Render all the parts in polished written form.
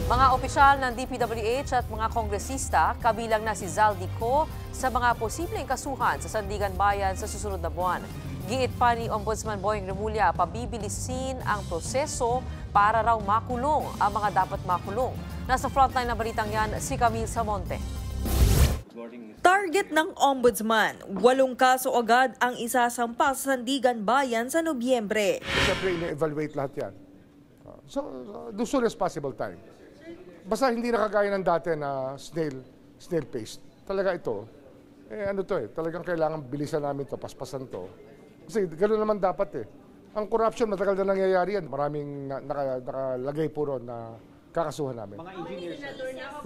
Mga opisyal ng DPWH at mga kongresista, kabilang na si Zaldico sa mga posibleng kasuhan sa Sandigan Bayan sa susunod na buwan. Giit pa ni Ombudsman Boying Remulla, pabibilisin ang proseso para raw makulong ang mga dapat makulong. Nasa frontline na balitang yan, si Camille Samonte. Target ng Ombudsman, 8 kaso agad ang isasampa sa Sandigan Bayan sa Nobyembre. Siyempre, ina-evaluate lahat yan. So, the soonest possible time. Basta hindi na kagaya ng dati na snail pace. Talaga ito, talagang kailangan bilisan namin to, paspasan to. Kasi gano'n naman dapat eh. Ang corruption, matagal na nangyayari yan. Maraming nakalagay po ron na kakasuhan namin. Mga engineers.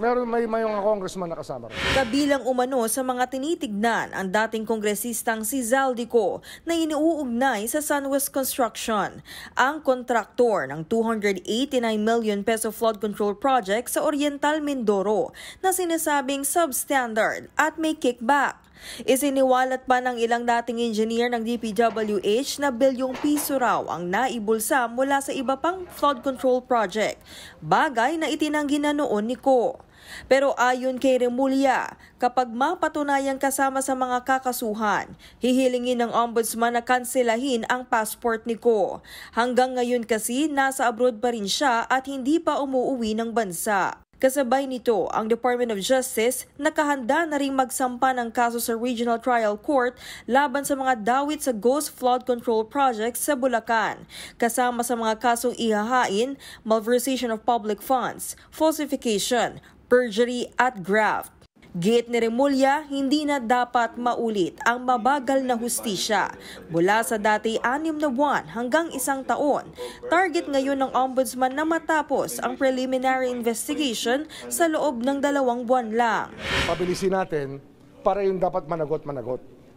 Meron may mga congressman na kasama rin. Kabilang umano sa mga tinitignan ang dating kongresistang si Zaldico na iniuugnay sa Sunwest Construction, ang kontraktor ng 289 million peso flood control project sa Oriental Mindoro na sinasabing substandard at may kickback. Isiniwalat pa ng ilang dating engineer ng DPWH na bilyong piso raw ang naibulsa mula sa iba pang flood control project, bagay na itinanggi na noon ni Ko. Pero ayon kay Remulla, kapag mapatunayang kasama sa mga kakasuhan, hihilingin ng ombudsman na kanselahin ang passport ni Ko. Hanggang ngayon kasi nasa abroad pa rin siya at hindi pa umuuwi ng bansa. Kasabay nito, ang Department of Justice nakahanda na ring magsampa ng kaso sa Regional Trial Court laban sa mga dawit sa Ghost Flood Control Project sa Bulacan. Kasama sa mga kasong ihahain, malversation of public funds, falsification, perjury at graft. Giit ni Remulla, hindi na dapat maulit ang mabagal na hustisya. Mula sa dati 6 na buwan hanggang 1 taon, target ngayon ng ombudsman na matapos ang preliminary investigation sa loob ng 2 buwan lang. Pabilisin natin para yung dapat managot.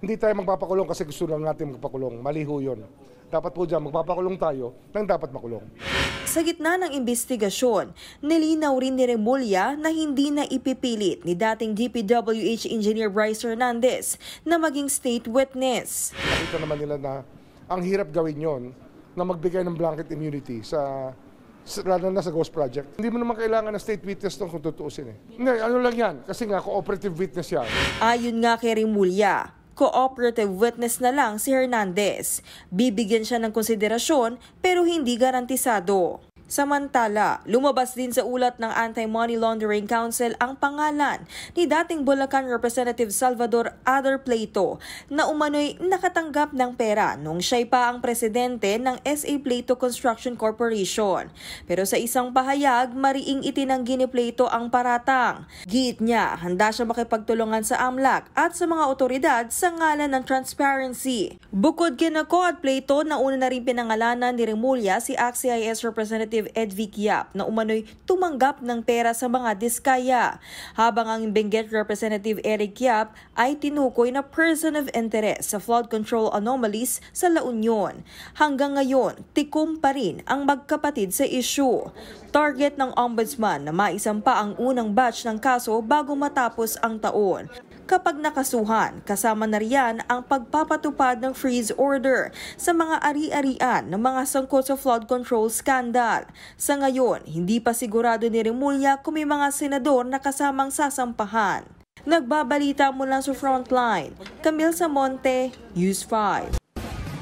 Hindi tayo magpapakulong kasi gusto lang natin magpakulong. Mali ho yun. Dapat po dyan, magpapakulong tayo nang dapat makulong. Sa gitna ng investigasyon, nilinaw rin ni Remulla na hindi na ipipilit ni dating DPWH Engineer Bryce Hernandez na maging state witness. Nakita naman nila na ang hirap gawin yon na magbigay ng blanket immunity lalo na sa Ghost Project. Hindi mo naman kailangan ng state witness kung tutuusin eh. Hindi, ano lang yan, kasi nga cooperative witness yan. Ayon nga kay Remulla, cooperative witness na lang si Hernandez. Bibigyan siya ng konsiderasyon pero hindi garantisado. Samantala, lumabas din sa ulat ng Anti-Money Laundering Council ang pangalan ni dating Bulacan Representative Salvador Ader Pleito na umano'y nakatanggap ng pera nung siya'y pa ang presidente ng SA Pleito Construction Corporation. Pero sa isang pahayag, mariing itinanggi ni Pleito ang paratang. Giit niya, handa siya makipagtulungan sa AMLAC at sa mga otoridad sa ngalan ng transparency. Bukod kina Ko at Pleito, nauna na rin pinangalanan ni Remulla si ACT-CIS Representative Edvic Yap na umano'y tumanggap ng pera sa mga diskaya, habang ang Benguet Representative Eric Yap ay tinukoy na person of interest sa flood control anomalies sa La Union. Hanggang ngayon, tikom pa rin ang magkapatid sa issue. Target ng ombudsman na maisampa ang unang batch ng kaso bago matapos ang taon. Kapag nakasuhan, kasama na riyan ang pagpapatupad ng freeze order sa mga ari-arian ng mga sangkot sa flood control scandal. Sa ngayon, hindi pa sigurado ni Remulla kung may mga senador na kasamang sasampahan. Nagbabalita mula sa Frontline, Camille Samonte, News 5.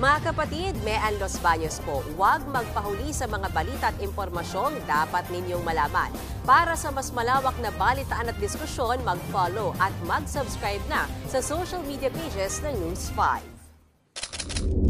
Mga kapatid, Mean Los Baños po, huwag magpahuli sa mga balita at impormasyong dapat ninyong malaman. Para sa mas malawak na balitaan at diskusyon, mag-follow at mag-subscribe na sa social media pages ng News 5.